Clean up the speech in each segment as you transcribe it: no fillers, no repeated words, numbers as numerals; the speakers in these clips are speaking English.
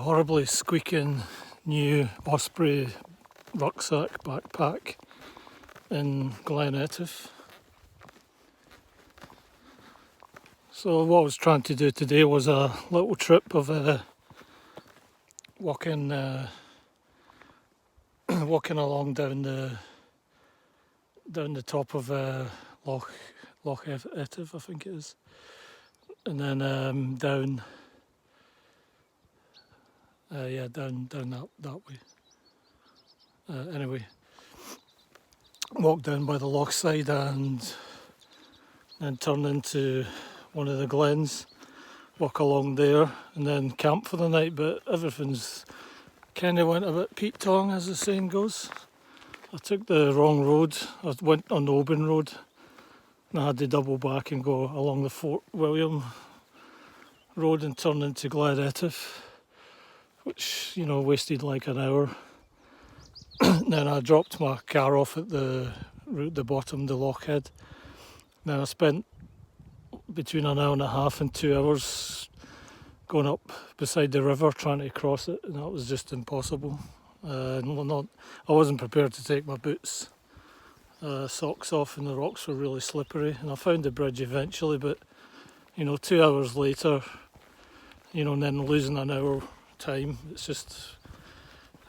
horribly squeaking new Osprey rucksack backpack in Glen Etive. So what I was trying to do today was a little trip of walking walking along down the top of Loch Etive, I think it is, and then down that way. Anyway, walk down by the loch side and then turn into one of the glens, walk along there and then camp for the night. But everything's kind of went a bit Pete Tong, as the saying goes. I took the wrong road. I went on the Oban Road and I had to double back and go along the Fort William Road and turn into Glen Etive, which, wasted like an hour. Then I dropped my car off at the bottom, the lochhead. Then I spent between an hour and a half and 2 hours going up beside the river trying to cross it, and that was just impossible. I wasn't prepared to take my boots, socks off, and the rocks were really slippery. And I found the bridge eventually, but 2 hours later, and then losing an hour time,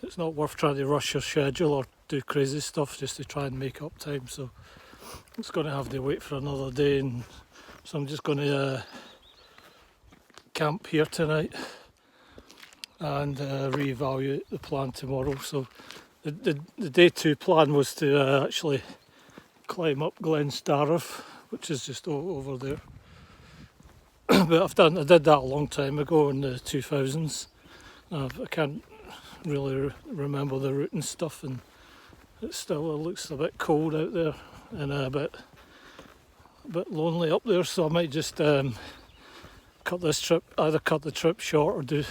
it's not worth trying to rush your schedule or do crazy stuff just to try and make up time. So it's going to have to wait for another day, and so I'm just going to camp here tonight and reevaluate the plan tomorrow. So the day 2 plan was to actually climb up Glen Starriff, which is just over there. But I did that a long time ago in the 2000s. I can't really remember the route and stuff, and it looks a bit cold out there and a bit lonely up there. So I might just either cut the trip short or do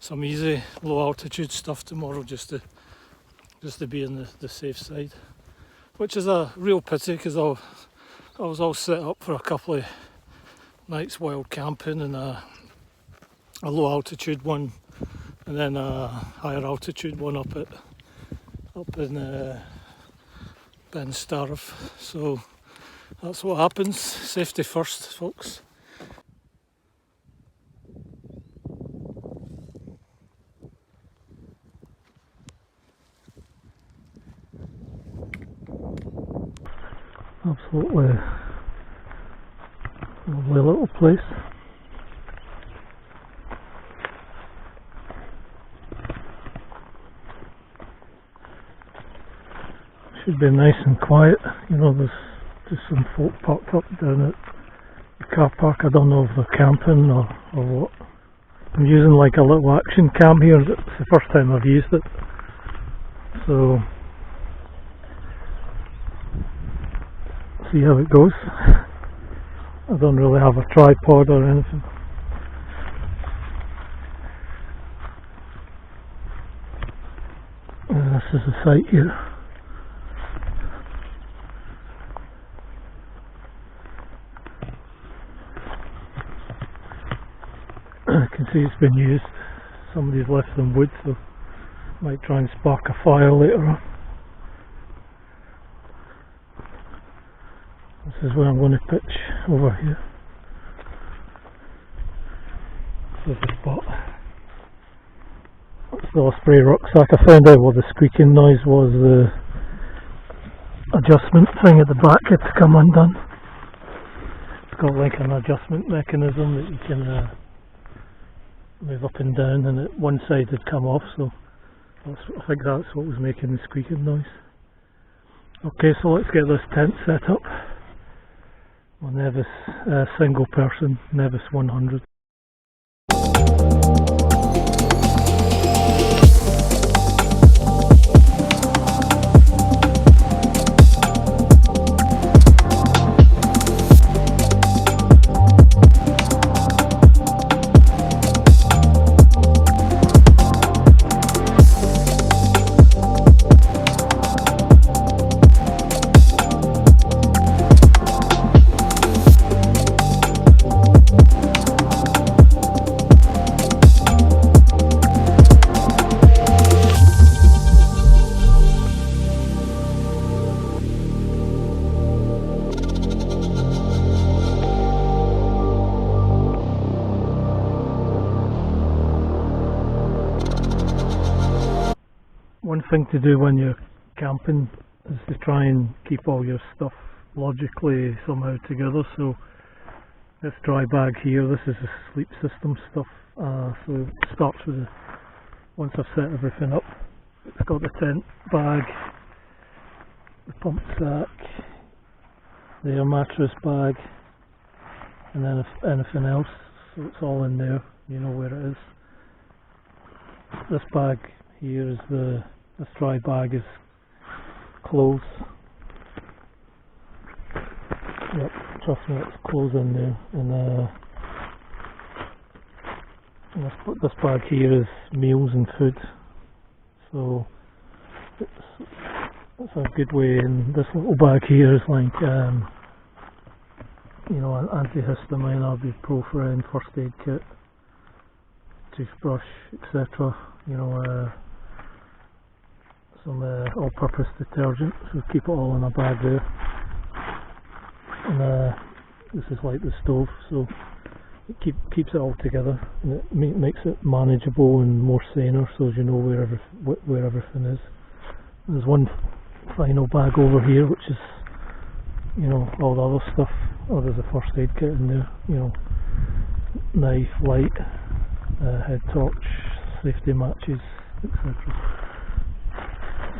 some easy low altitude stuff tomorrow just to be on the safe side, which is a real pity because I was all set up for a couple of nights wild camping and a low altitude one and then a higher altitude one up in Ben Starriff. So that's what happens. Safety first, folks. Absolutely lovely little place. Should be nice and quiet. There's just some folk parked up down at the car park. I don't know if they're camping or what. I'm using like a little action cam here. It's the first time I've used it. So see how it goes. I don't really have a tripod or anything. And this is the site here. I can see it's been used. Somebody's left some wood, so might try and spark a fire later on. This is where I'm going to pitch over here. This is the spot. That's the Osprey rucksack. I found out what the squeaking noise was. The adjustment thing at the back had to come undone. It's got like an adjustment mechanism that you can move up and down, and one side had come off, so I think that's what was making the squeaking noise. Okay, so let's get this tent set up. My Nevis single person Nevis 100. One thing to do when you're camping is to try and keep all your stuff logically somehow together. So this dry bag here, this is the sleep system stuff. So it starts with once I've set everything up, it's got the tent bag, the pump sack, the air mattress bag, and then if anything else, so it's all in there, you know where it is. This bag here is this dry bag is clothes. Yep, trust me, it's clothes in there. And this bag here is meals and food. So it's a good way. And this little bag here is like you know, an antihistamine, ibuprofen, first aid kit, toothbrush, etc. You know, some all-purpose detergent. So keep it all in a bag there. And this is like the stove, so it keeps it all together, and it makes it manageable and more saner, so as you know where everything is. There's one final bag over here, which is, you know, all the other stuff. Oh, there's a first aid kit in there, you know, knife, light, head torch, safety matches, etc.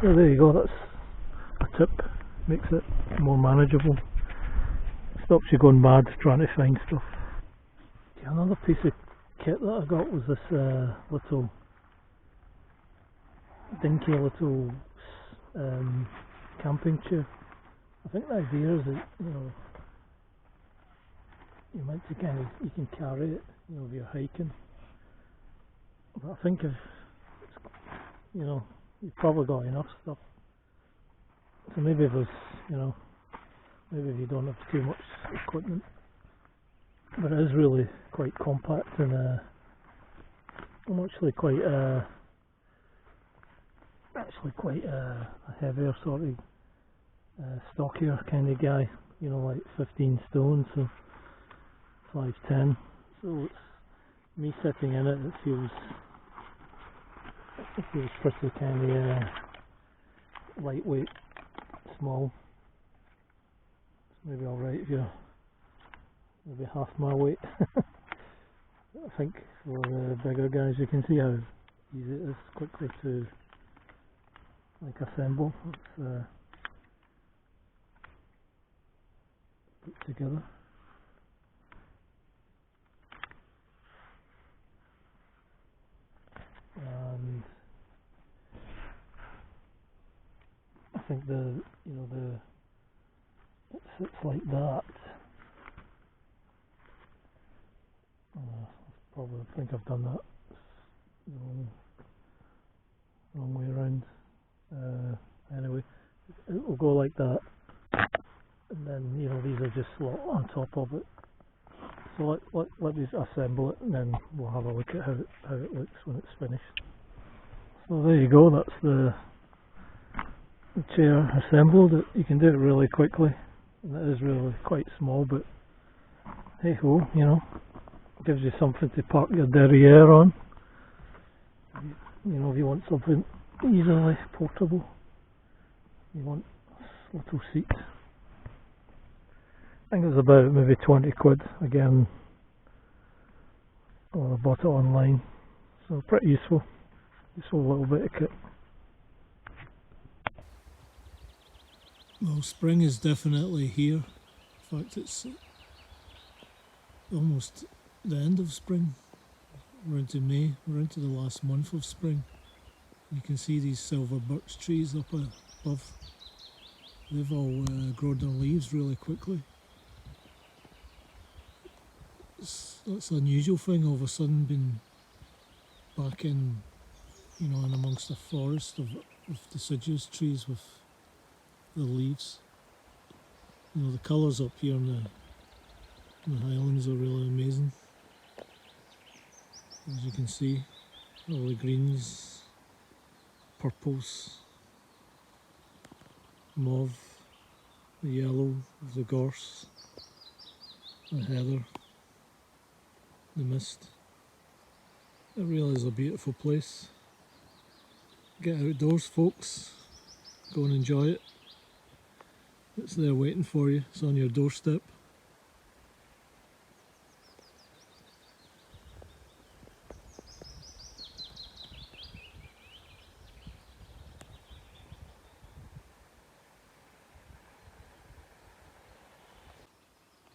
So there you go, that's a tip, makes it more manageable, stops you going mad trying to find stuff. Yeah, another piece of kit that I got was this little dinky little camping chair. I think the idea is that, you know, you might you can carry it, you know, if you're hiking. But I think if, you know, you've probably got enough stuff. So maybe if there's, you know, maybe if you don't have too much equipment. But it is really quite compact, and I'm actually quite a heavier sort of stockier kind of guy, you know, like 15 stone, so 5'10", so it's me sitting in it, it feels pretty kind of lightweight, small. It's maybe alright if you're maybe half my weight. I think for the bigger guys, you can see how easy it is quickly to like assemble. It's put together. And I think it sits like that. Probably think I've done that wrong way around. Anyway, it will go like that, and then, you know, these are just slot on top of it. So let me assemble it, and then we'll have a look at how it looks when it's finished. So there you go, that's the chair assembled. You can do it really quickly, and it is really quite small, but hey ho, you know, gives you something to park your derriere on. You know, if you want something easily portable, you want a little seat. I think it was about maybe 20 quid again. Well, I bought it online, so pretty useful little bit of kit. Well, spring is definitely here. In fact, it's almost the end of spring. We're into May, we're into the last month of spring. You can see these silver birch trees up above. They've all grown their leaves really quickly. That's an unusual thing, all of a sudden being back in, you know, in amongst a forest of deciduous trees with the leaves. You know, the colours up here in the Highlands are really amazing. As you can see, all the greens, purples, mauve, the yellow of the gorse, the heather, the mist. It really is a beautiful place. Get outdoors, folks. Go and enjoy it. It's there waiting for you. It's on your doorstep.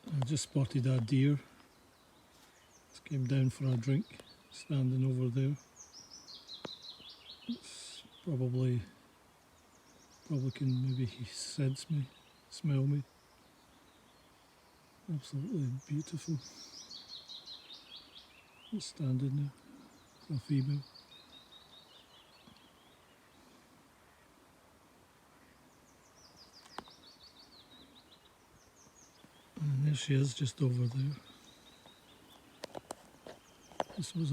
I just spotted a deer. Just came down for a drink, standing over there. It's probably can maybe he sense me, smell me. Absolutely beautiful. It's standing there, a female. And there she is, just over there. This was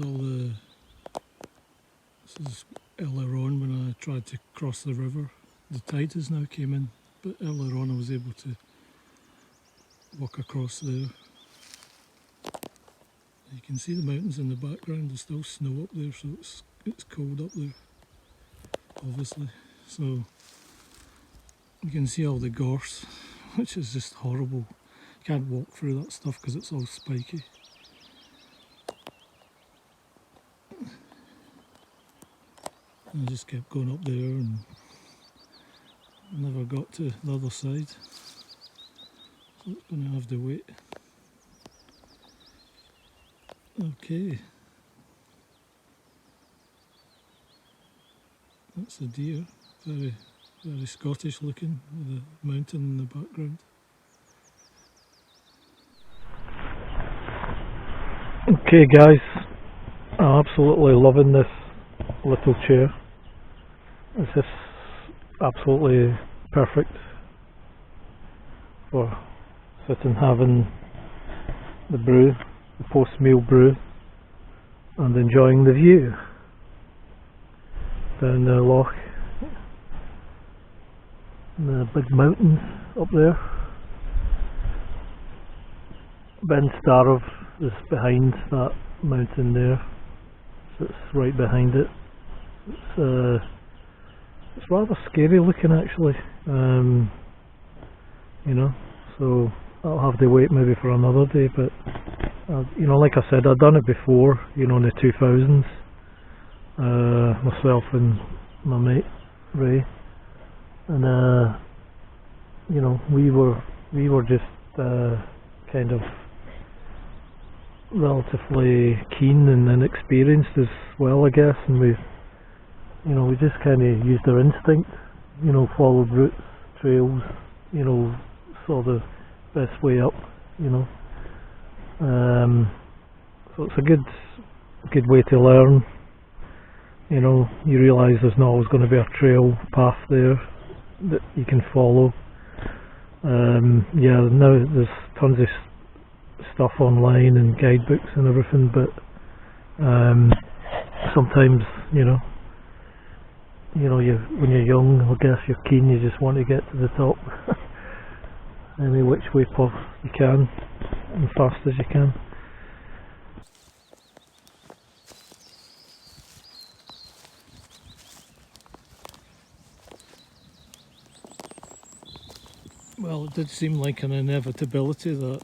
this is earlier on when I tried to cross the river. The tide has now came in, but earlier on I was able to walk across there. You can see the mountains in the background. There's still snow up there, so it's cold up there, obviously. So you can see all the gorse, which is just horrible. You can't walk through that stuff because it's all spiky. I just kept going up there and I never got to the other side. So it's going to have to wait. Okay. That's a deer. Very, very Scottish looking with a mountain in the background. Okay guys, I'm absolutely loving this little chair. It's just absolutely perfect for sitting having the brew, the post-meal brew, and enjoying the view down the loch and the big mountains up there. Ben Starov is behind that mountain there, so it's right behind it. It's rather scary looking actually, you know, so I'll have to wait maybe for another day, but you know, like I said, I've done it before, you know, in the 2000s, myself and my mate Ray, and you know, we were just kind of relatively keen and inexperienced as well, I guess, and we just kind of used our instinct, you know, followed routes, trails, you know, saw the best way up, you know. So it's a good way to learn. You know, you realise there's not always going to be a trail path there that you can follow. Yeah, now there's tons of stuff online and guidebooks and everything, but sometimes, you know, when you're young, I guess you're keen, you just want to get to the top any which way you can, and fast as you can. Well, it did seem like an inevitability that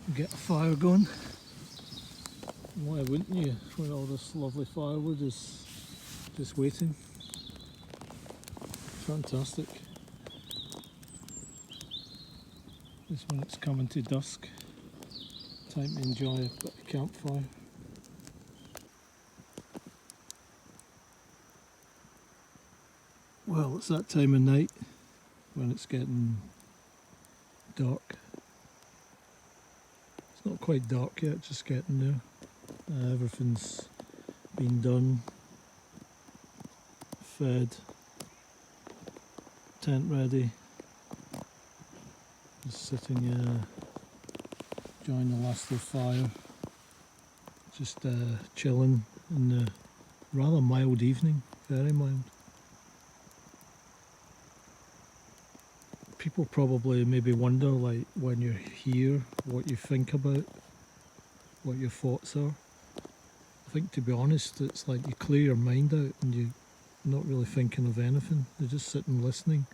you get a fire going. Why wouldn't you, when all this lovely firewood is just waiting? Fantastic. Just when it's coming to dusk, time to enjoy a bit of campfire. Well, it's that time of night when it's getting dark. It's not quite dark yet, just getting there. Everything's been done, fed, tent ready. Just sitting enjoying the last of the fire, just chilling in the rather mild evening, very mild. People probably maybe wonder, like, when you're here, what you think about, what your thoughts are. I think, to be honest, it's like you clear your mind out and you not really thinking of anything. They're just sitting listening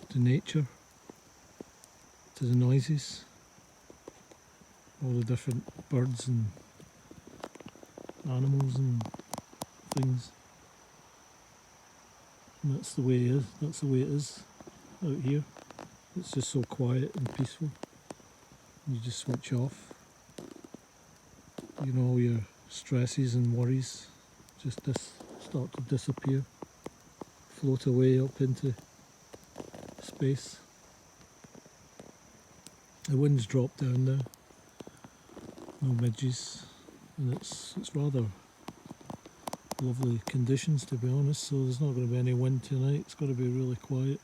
to nature, to the noises, all the different birds and animals and things. And that's the way it is. That's the way it is out here. It's just so quiet and peaceful. You just switch off. You know, all your stresses and worries just start to disappear, float away up into space. The wind's dropped down now, no midges, and it's rather lovely conditions, to be honest. So there's not going to be any wind tonight. It's got to be really quiet.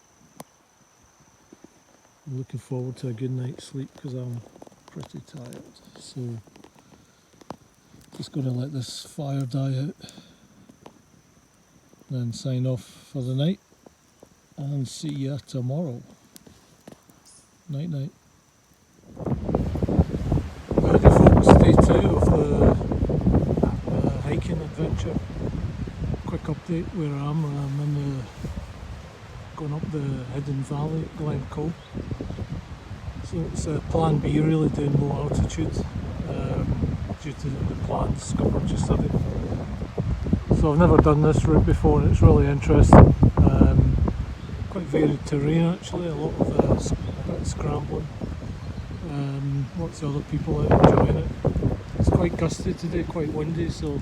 I'm looking forward to a good night's sleep because I'm pretty tired. So just going to let this fire die out, then sign off for the night, and see ya tomorrow. Night night. Howdy folks, day 2 of the hiking adventure. Quick update where I am. I'm going up the hidden valley, Glen Coe. So it's plan B, really, doing low altitude due to the plans Scupper just studied. So I've never done this route before and it's really interesting. Quite varied terrain actually, a lot of a bit of scrambling. Lots of other people out enjoying it. It's quite gusty today, quite windy, so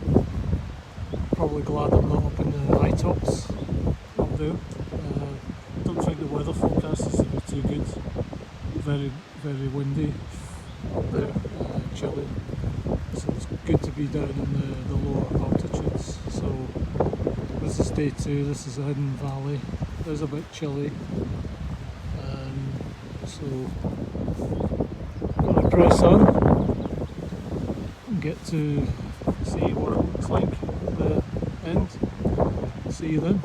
probably glad I'm not up in the high tops up there. Don't think the weather forecast is to be too good. Very, very windy up there, chilly. So it's good to be down in the lower altitudes. So this is day 2, this is a hidden valley. It is a bit chilly. So I'm going to press on and get to see what it looks like at the end. See you then.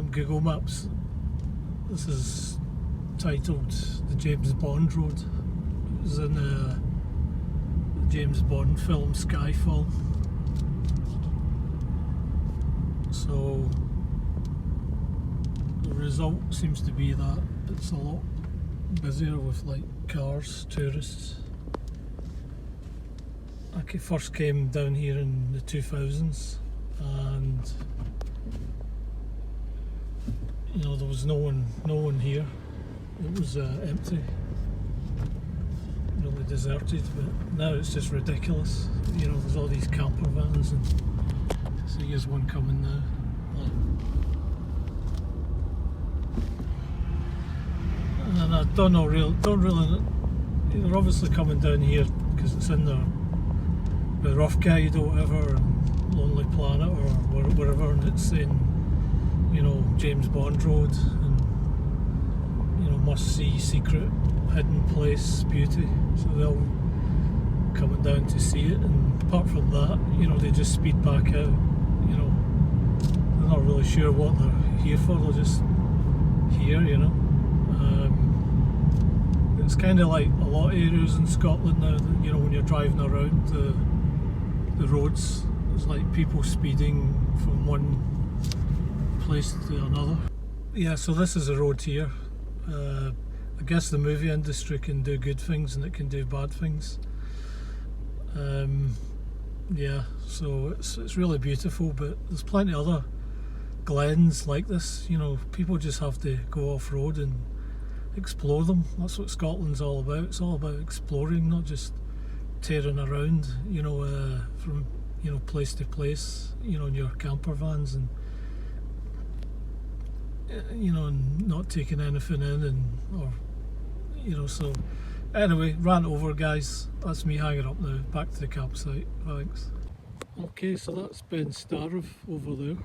on Google Maps. This is titled the James Bond Road. It was in the James Bond film Skyfall. So the result seems to be that it's a lot busier with like cars, tourists. I first came down here in the 2000s and there was no one here. It was empty, really deserted, but now it's just ridiculous. There's all these camper vans, and so here's one coming now. And I don't really. They're obviously coming down here because it's in the Rough Guide or whatever, and Lonely Planet or wherever, and it's saying, James Bond Road, and must see, secret, hidden place, beauty. So they're all coming down to see it, and apart from that, they just speed back out. They're not really sure what they're here for. They're just here. It's kind of like a lot of areas in Scotland now that, when you're driving around the roads, it's like people speeding from one place to another. Yeah, so this is a road here. I guess the movie industry can do good things and it can do bad things. Yeah, so it's really beautiful, but there's plenty of other glens like this. People just have to go off road and explore them. That's what Scotland's all about. It's all about exploring, not just tearing around, from place to place, in your camper vans, and and not taking anything in, so anyway, rant over, guys. That's me hanging up now. Back to the campsite. Thanks. Okay, so that's Ben Starriff over there.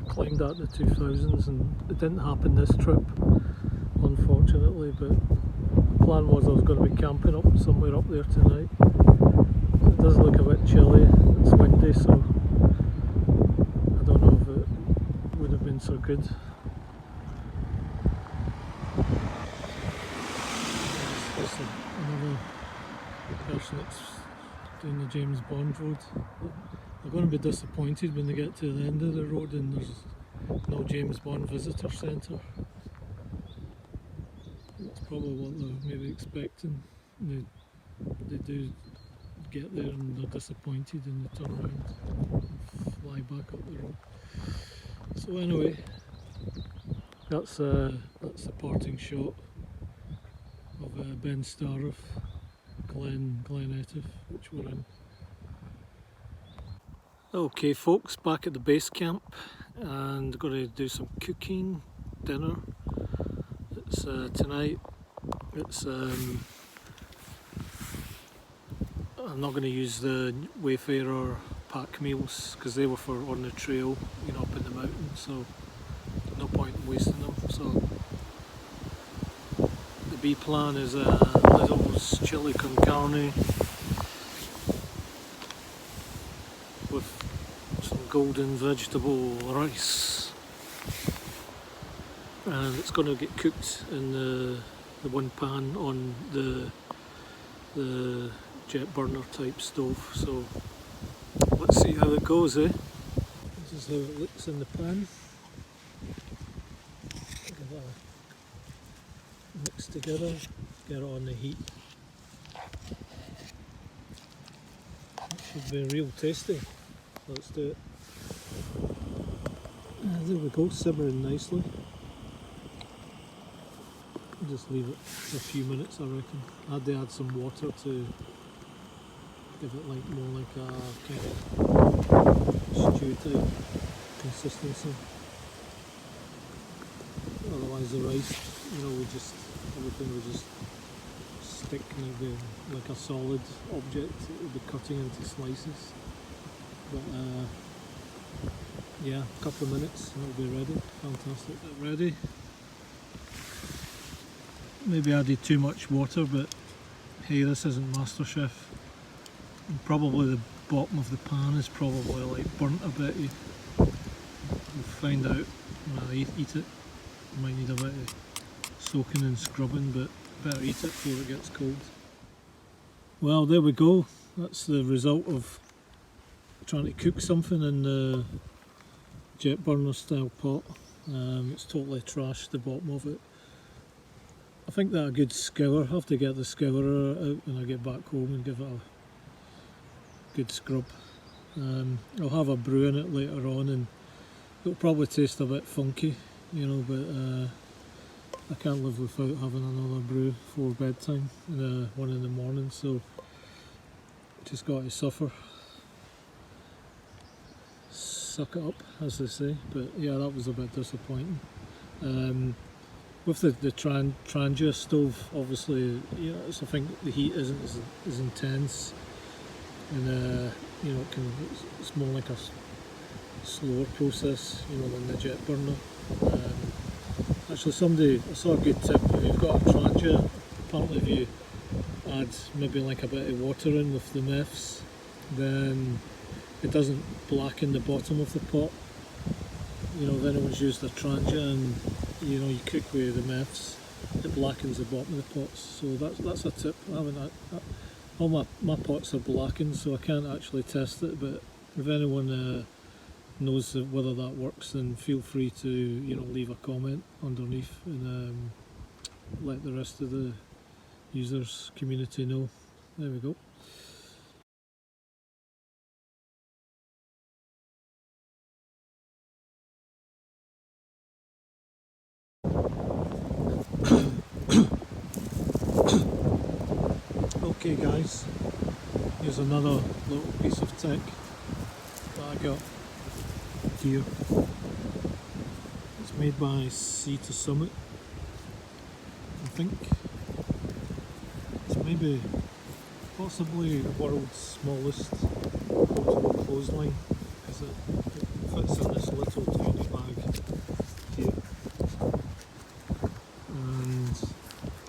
Climbed that in the 2000s, and it didn't happen this trip, unfortunately, but the plan was I was going to be camping up somewhere up there tonight. It does look a bit chilly, it's windy, so I don't know if it would have been so good. There's another person that's doing the James Bond Road. They're going to be disappointed when they get to the end of the road and there's no James Bond Visitor Centre. That's probably what they're maybe expecting. They do get there and they're disappointed and they turn around and fly back up the road. So anyway, that's the parting shot of Ben Starriff, Glen Etive, which we're in. Okay folks, back at the base camp and going to do some cooking, dinner. It's tonight. It's I'm not going to use the Wayfarer pack meals because they were for on the trail, up in the mountains, so no point in wasting them. So the B plan is Lidl's chili con carne with some golden vegetable rice, and it's going to get cooked in the one pan on the jet burner type stove. So let's see how it goes, eh? This is how it looks in the pan. Give that a mix together, get it on the heat. It should be real tasty. Let's do it. There we go, simmering nicely. Just leave it for a few minutes, I reckon. I had to add some water to give it more like a kind of stew type consistency. Otherwise the rice, everything would just stick like a solid object. It would be cutting into slices. But yeah, a couple of minutes and it'll be ready. Fantastic. Ready. Maybe added too much water, but hey, this isn't MasterChef. And probably the bottom of the pan is probably burnt a bit. We'll find out. Well, eat it. Might need a bit of soaking and scrubbing, but better eat it before it gets cold. Well, there we go. That's the result of trying to cook something in the jet burner style pot. It's totally trashed the bottom of it. I think that a good scour. I have to get the scourer out when I get back home and give it a good scrub. I'll have a brew in it later on and it'll probably taste a bit funky, you know, but I can't live without having another brew before bedtime, 1 in the morning, so just got to suffer. Suck it up, as they say, but yeah, that was a bit disappointing. With the Trangia stove, obviously, you know, I think the heat isn't as intense, and you know, it's more like a slower process, you know, than the jet burner. Actually, I saw a good tip. If you've got a Trangia, apparently if you add maybe like a bit of water in with the meths, then it doesn't blacken the bottom of the pot. You know, if anyone's used a Trangia and you know you cook with the meths, it blackens the bottom of the pots. So that's a tip. I haven't. All my pots are blackened, so I can't actually test it. But if anyone knows whether that works, then feel free to, you know, leave a comment underneath and let the rest of the users community know. There we go. Okay guys, here's another little piece of tech that I got here. It's made by Sea to Summit. I think it's maybe possibly the world's smallest portable clothesline, because it fits in this little tiny bag here. And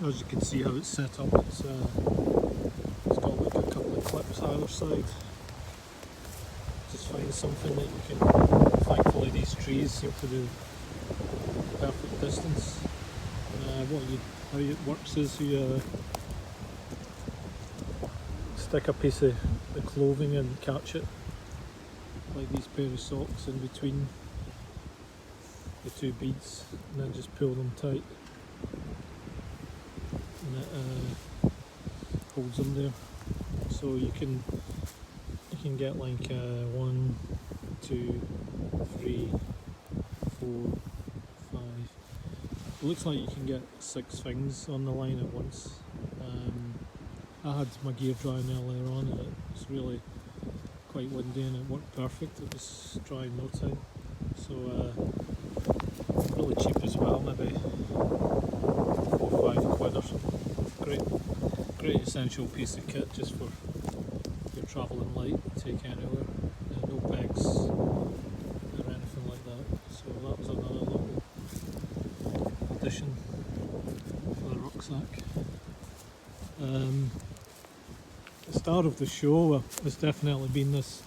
as you can see how it's set up, it's got like a couple of clips either side. Just find something that you can, thankfully these trees seem to be perfect distance. How it works is you stick a piece of the clothing and catch it, like these pair of socks, in between the two beads, and then just pull them tight, and it holds them there. So you can get like 1, 2, 3, 4, 5. It looks like you can get 6 things on the line at once. I had my gear drying earlier on and it was really quite windy and it worked perfect. It was dry in no time. So really cheap as well, maybe 4 or 5 quid or something. Great essential piece of kit just for your travelling light, take anywhere. No pegs or anything like that. So that was another little addition for the rucksack. The star of the show has definitely been this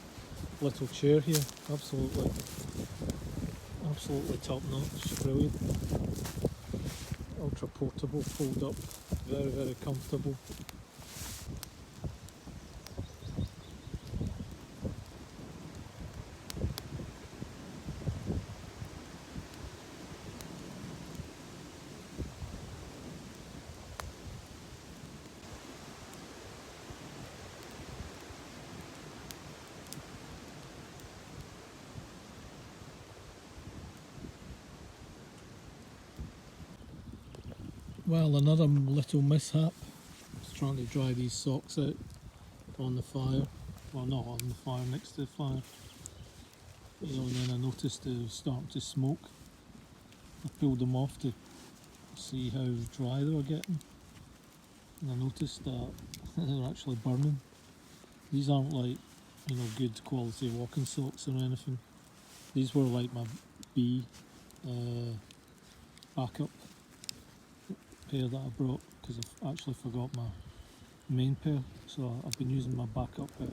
little chair here. Absolutely top notch, brilliant. Ultra portable, fold up, very comfortable. Well, another little mishap. I was trying to dry these socks out on the fire. Well, not on the fire, next to the fire. You know, and then I noticed they were starting to smoke. I pulled them off to see how dry they were getting. And I noticed that they're actually burning. These aren't like, you know, good quality walking socks or anything. These were like my B backup pair that I brought, because I actually forgot my main pair, so I've been using my backup, but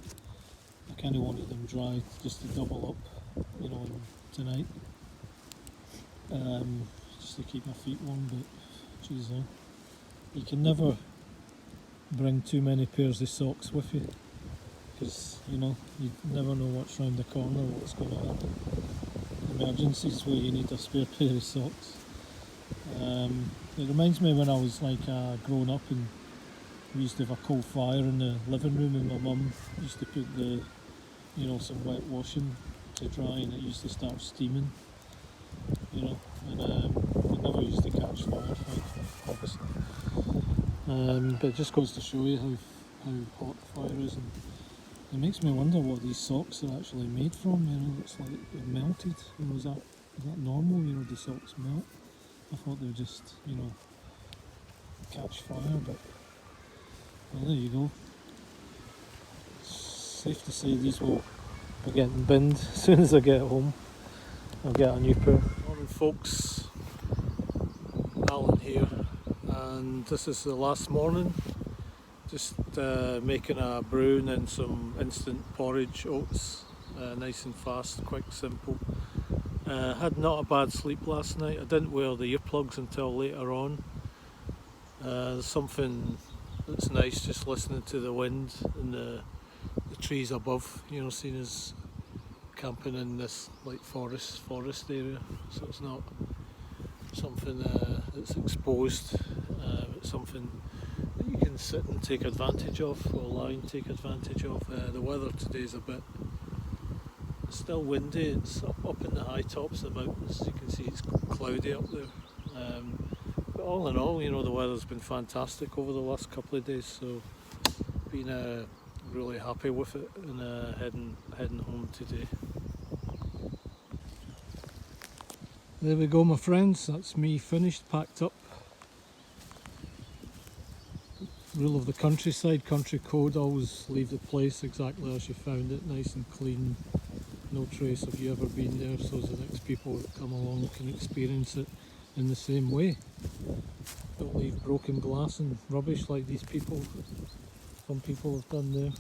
I kind of wanted them dry just to double up, you know, tonight. just to keep my feet warm, but geez, you can never bring too many pairs of socks with you, because you never know what's round the corner, what's going to happen. Emergencies where you need a spare pair of socks. It reminds me when I was growing up, and we used to have a coal fire in the living room, and my mum used to put some wet washing to dry, and it used to start steaming, and it never used to catch fire, obviously. But it just goes to show you how hot the fire is, and it makes me wonder what these socks are actually made from. It's like they're melted. Is that normal? Do socks melt? I thought they would just, catch fire, but well, there you go. It's safe to say these will be getting binned as soon as I get home. I'll get a new pair. Morning, folks. Alan here, and this is the last morning. Just making a brew and then some instant porridge oats, nice and fast, quick, simple. Had not a bad sleep last night. I didn't wear the earplugs until later on. There's something that's nice just listening to the wind and the trees above, seeing as camping in this like forest area, so it's not something that's exposed. It's something that you can sit and take advantage of, or lie and take advantage of. The weather today is it's still windy. It's up in the high tops of the mountains. As you can see, it's cloudy up there. But all in all, the weather's been fantastic over the last couple of days, so been really happy with it, and heading home today. There we go, my friends. That's me finished, packed up. Rule of the countryside, country code: always leave the place exactly as you found it, nice and clean, no trace of you ever been there, so the next people that come along can experience it in the same way. Don't leave broken glass and rubbish like these people, some people have done there.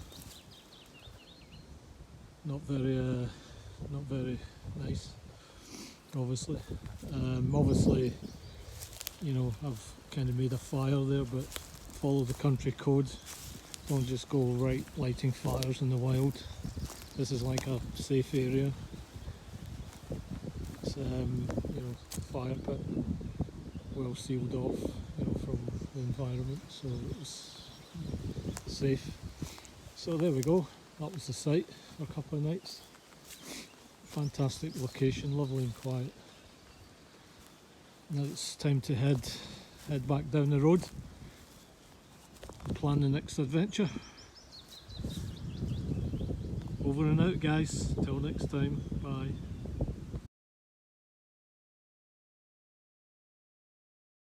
Not very nice, obviously. Obviously, I've kind of made a fire there, but follow the country code. Don't just go right lighting fires in the wild. This is like a safe area. It's fire pit, well sealed off, from the environment, so it was safe. So there we go. That was the site for a couple of nights. Fantastic location, lovely and quiet. Now it's time to head back down the road and plan the next adventure. Over and out, guys. Till next time. Bye.